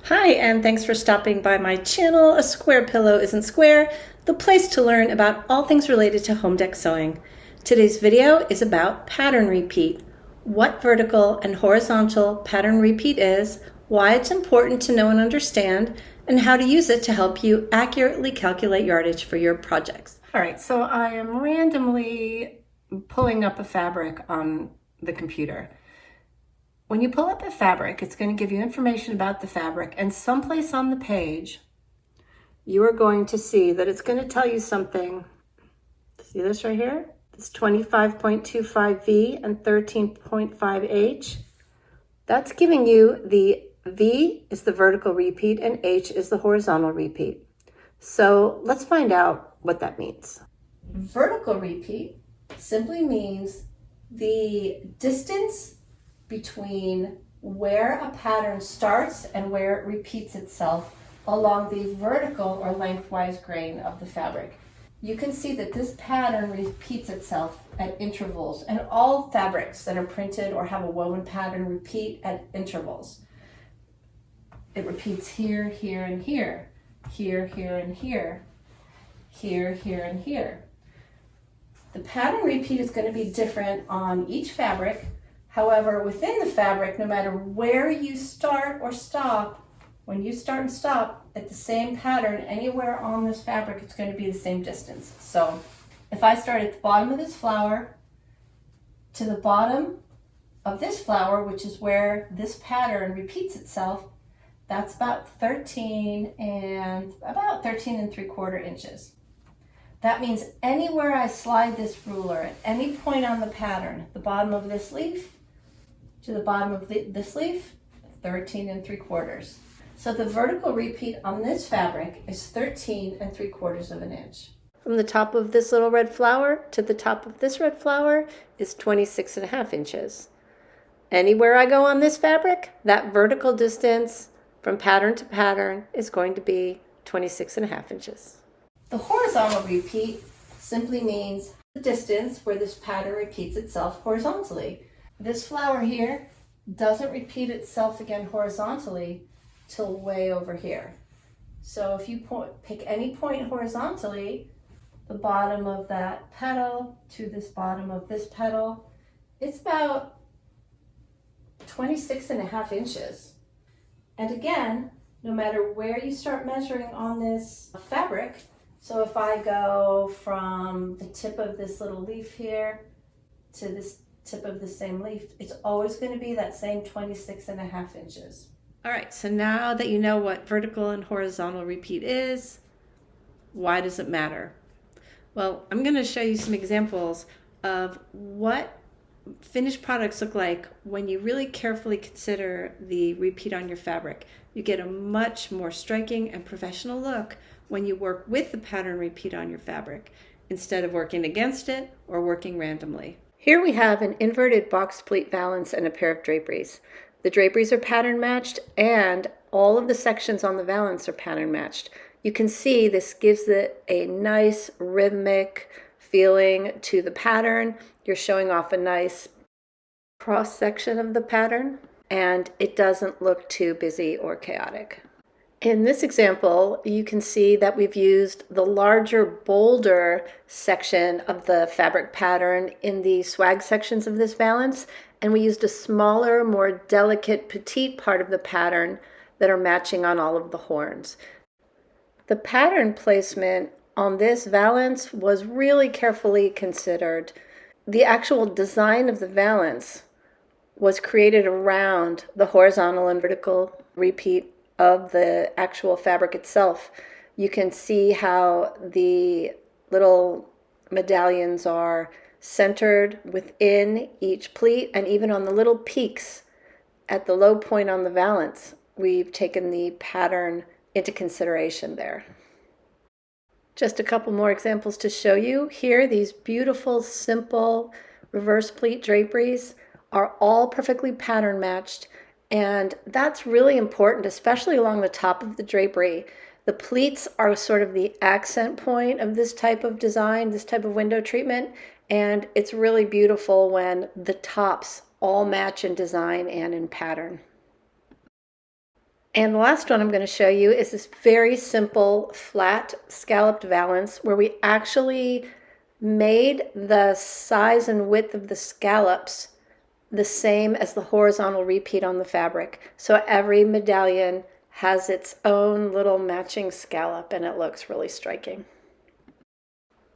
Hi, and thanks for stopping by my channel, A Square Pillow Isn't Square, the place to learn about all things related to home deck sewing. Today's video is about pattern repeat, what vertical and horizontal pattern repeat is, why it's important to know and understand, and how to use it to help you accurately calculate yardage for your projects. All right, so I am randomly pulling up a fabric on the computer. When you pull up a fabric, it's going to give you information about the fabric, and someplace on the page, you are going to see that it's going to tell you something. See this right here? It's 25.25V and 13.5H. That's giving you the V is the vertical repeat and H is the horizontal repeat. So let's find out what that means. Vertical repeat simply means the distance between where a pattern starts and where it repeats itself along the vertical or lengthwise grain of the fabric. You can see that this pattern repeats itself at intervals, and all fabrics that are printed or have a woven pattern repeat at intervals. It repeats here, here, and here, here, here, and here, here, here, and here. The pattern repeat is going to be different on each fabric. However, within the fabric, no matter where you start or stop, when you start and stop at the same pattern, anywhere on this fabric, it's going to be the same distance. So if I start at the bottom of this flower to the bottom of this flower, which is where this pattern repeats itself, that's about 13 and 3/4 inches. That means anywhere I slide this ruler at any point on the pattern, the bottom of this leaf to the bottom of this leaf, 13 3/4. So the vertical repeat on this fabric is 13 3/4 of an inch. From the top of this little red flower to the top of this red flower is 26.5 inches. Anywhere I go on this fabric, that vertical distance from pattern to pattern is going to be 26.5 inches. The horizontal repeat simply means the distance where this pattern repeats itself horizontally. This flower here doesn't repeat itself again horizontally till way over here. So if you pick any point horizontally, the bottom of that petal to this bottom of this petal, it's about 26.5 inches. And again, no matter where you start measuring on this fabric, so if I go from the tip of this little leaf here to this tip of the same leaf, it's always going to be that same 26.5 inches. All right, so now that you know what vertical and horizontal repeat is, why does it matter? Well, I'm going to show you some examples of what finished products look like when you really carefully consider the repeat on your fabric. You get a much more striking and professional look when you work with the pattern repeat on your fabric instead of working against it or working randomly. Here we have an inverted box pleat valance and a pair of draperies. The draperies are pattern matched and all of the sections on the valance are pattern matched. You can see this gives it a nice rhythmic feeling to the pattern. You're showing off a nice cross section of the pattern and it doesn't look too busy or chaotic. In this example, you can see that we've used the larger, bolder section of the fabric pattern in the swag sections of this valance, and we used a smaller, more delicate, petite part of the pattern that are matching on all of the horns. The pattern placement on this valance was really carefully considered. The actual design of the valance was created around the horizontal and vertical repeat of the actual fabric itself. You can see how the little medallions are centered within each pleat, and even on the little peaks at the low point on the valance, we've taken the pattern into consideration there. Just a couple more examples to show you. Here, these beautiful, simple reverse pleat draperies are all perfectly pattern matched. And that's really important, especially along the top of the drapery. The pleats are sort of the accent point of this type of design, this type of window treatment, and it's really beautiful when the tops all match in design and in pattern. And the last one I'm going to show you is this very simple flat scalloped valance where we actually made the size and width of the scallops the same as the horizontal repeat on the fabric. So every medallion has its own little matching scallop and it looks really striking.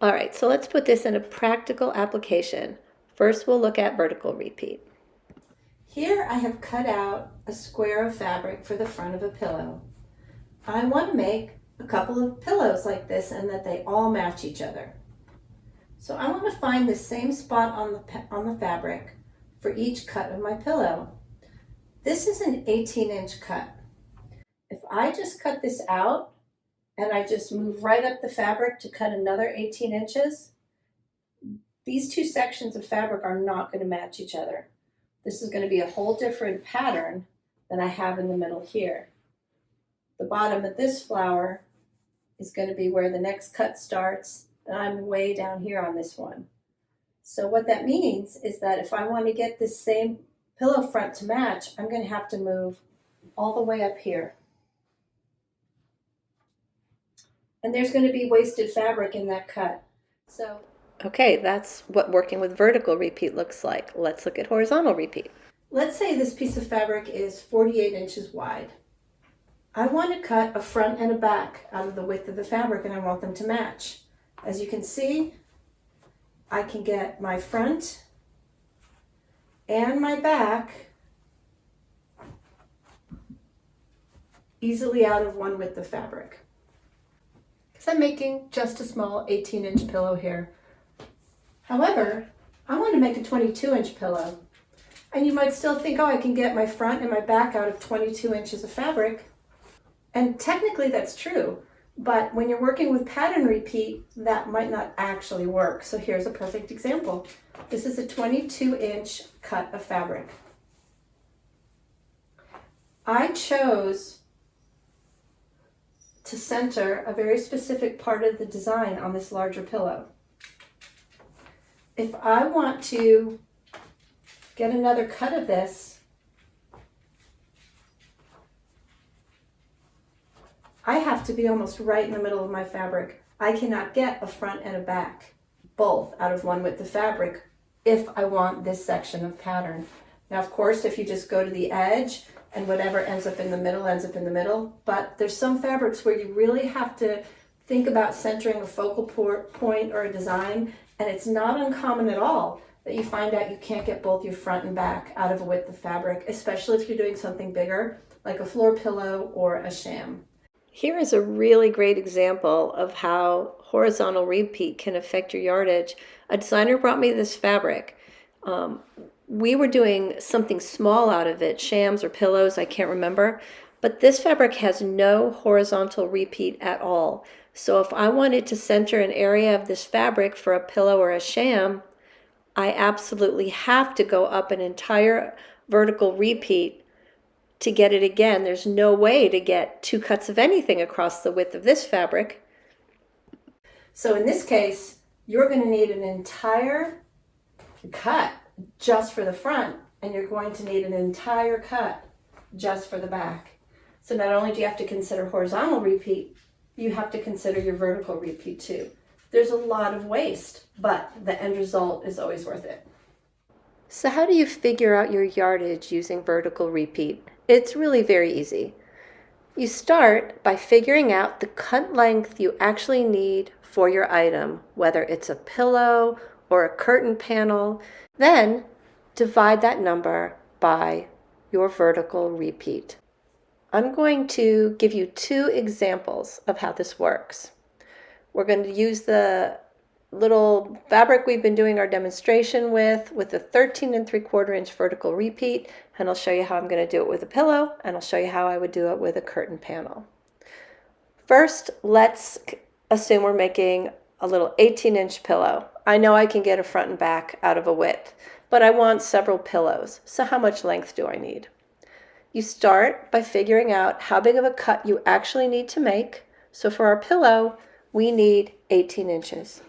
All right, so let's put this in a practical application. First, we'll look at vertical repeat. Here I have cut out a square of fabric for the front of a pillow. I want to make a couple of pillows like this and that they all match each other. So I want to find the same spot on the fabric for each cut of my pillow. This is an 18-inch cut. If I just cut this out and I just move right up the fabric to cut another 18 inches, these two sections of fabric are not going to match each other. This is going to be a whole different pattern than I have in the middle here. The bottom of this flower is going to be where the next cut starts, and I'm way down here on this one. So what that means is that if I want to get this same pillow front to match, I'm going to have to move all the way up here. And there's going to be wasted fabric in that cut. So okay, that's what working with vertical repeat looks like. Let's look at horizontal repeat. Let's say this piece of fabric is 48 inches wide. I want to cut a front and a back out of the width of the fabric and I want them to match. As you can see, I can get my front and my back easily out of one width of fabric. Because I'm making just a small 18-inch pillow here. However, I want to make a 22-inch pillow. And you might still think, oh, I can get my front and my back out of 22 inches of fabric. And technically that's true. But when you're working with pattern repeat, that might not actually work. So here's a perfect example. This is a 22-inch cut of fabric. I chose to center a very specific part of the design on this larger pillow. If I want to get another cut of this, I have to be almost right in the middle of my fabric. I cannot get a front and a back, both out of one width of fabric, if I want this section of pattern. Now, of course, if you just go to the edge and whatever ends up in the middle ends up in the middle, but there's some fabrics where you really have to think about centering a focal point or a design, and it's not uncommon at all that you find out you can't get both your front and back out of a width of fabric, especially if you're doing something bigger, like a floor pillow or a sham. Here is a really great example of how horizontal repeat can affect your yardage. A designer brought me this fabric. We were doing something small out of it, shams or pillows, I can't remember, but this fabric has no horizontal repeat at all. So if I wanted to center an area of this fabric for a pillow or a sham, I absolutely have to go up an entire vertical repeat to get it again. There's no way to get two cuts of anything across the width of this fabric. So in this case, you're going to need an entire cut just for the front, and you're going to need an entire cut just for the back. So not only do you have to consider horizontal repeat, you have to consider your vertical repeat too. There's a lot of waste, but the end result is always worth it. So how do you figure out your yardage using vertical repeat? It's really very easy. You start by figuring out the cut length you actually need for your item, whether it's a pillow or a curtain panel. Then divide that number by your vertical repeat. I'm going to give you two examples of how this works. We're going to use the little fabric we've been doing our demonstration with a 13 3/4 inch vertical repeat, and I'll show you how I'm going to do it with a pillow, and I'll show you how I would do it with a curtain panel. First, let's assume we're making a little 18-inch pillow. I know I can get a front and back out of a width, but I want several pillows. So how much length do I need? You start by figuring out how big of a cut you actually need to make. So for our pillow, we need 18 inches.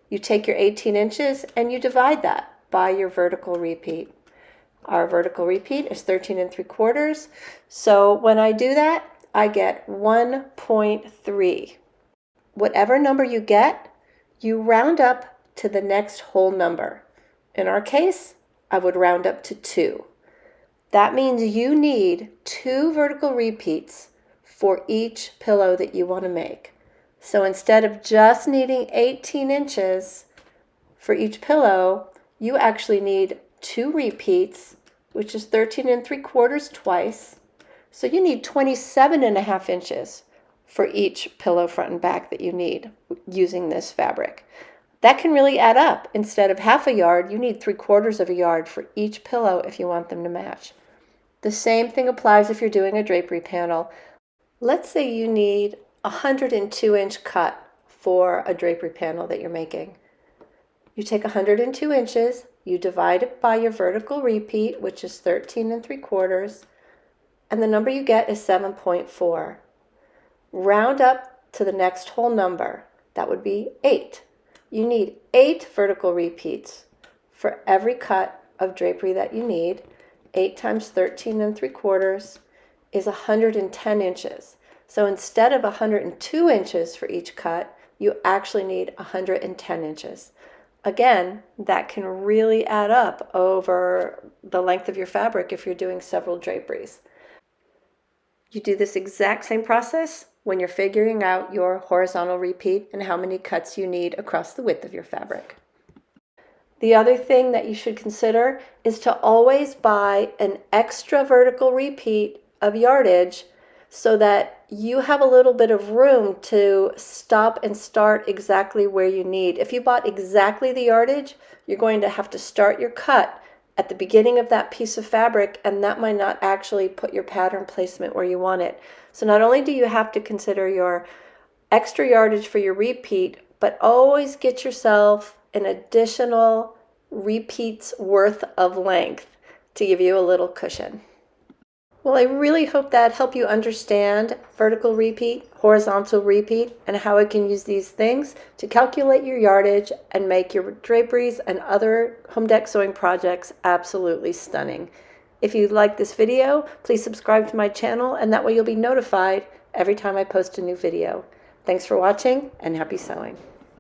You take your 18 inches and you divide that by your vertical repeat. Our vertical repeat is 13 3/4. So when I do that, I get 1.3. Whatever number you get, you round up to the next whole number. In our case, I would round up to 2. That means you need 2 vertical repeats for each pillow that you want to make. So instead of just needing 18 inches for each pillow, you actually need 2 repeats, which is 13 3/4 twice. So you need 27.5 inches for each pillow front and back that you need using this fabric. That can really add up. Instead of half a yard, you need 3/4 of a yard for each pillow if you want them to match. The same thing applies if you're doing a drapery panel. Let's say you need a 102-inch cut for a drapery panel that you're making. You take 102 inches, you divide it by your vertical repeat, which is 13 3/4, and the number you get is 7.4. Round up to the next whole number. That would be 8. You need 8 vertical repeats for every cut of drapery that you need. 8 times 13 3/4 is 110 inches. So instead of 102 inches for each cut, you actually need 110 inches. Again, that can really add up over the length of your fabric if you're doing several draperies. You do this exact same process when you're figuring out your horizontal repeat and how many cuts you need across the width of your fabric. The other thing that you should consider is to always buy an extra vertical repeat of yardage so that you have a little bit of room to stop and start exactly where you need. If you bought exactly the yardage, you're going to have to start your cut at the beginning of that piece of fabric, and that might not actually put your pattern placement where you want it. So not only do you have to consider your extra yardage for your repeat, but always get yourself an additional repeats worth of length to give you a little cushion. Well, I really hope that helped you understand vertical repeat, horizontal repeat, and how I can use these things to calculate your yardage and make your draperies and other home deck sewing projects absolutely stunning. If you like this video, please subscribe to my channel, and that way you'll be notified every time I post a new video. Thanks for watching, and happy sewing.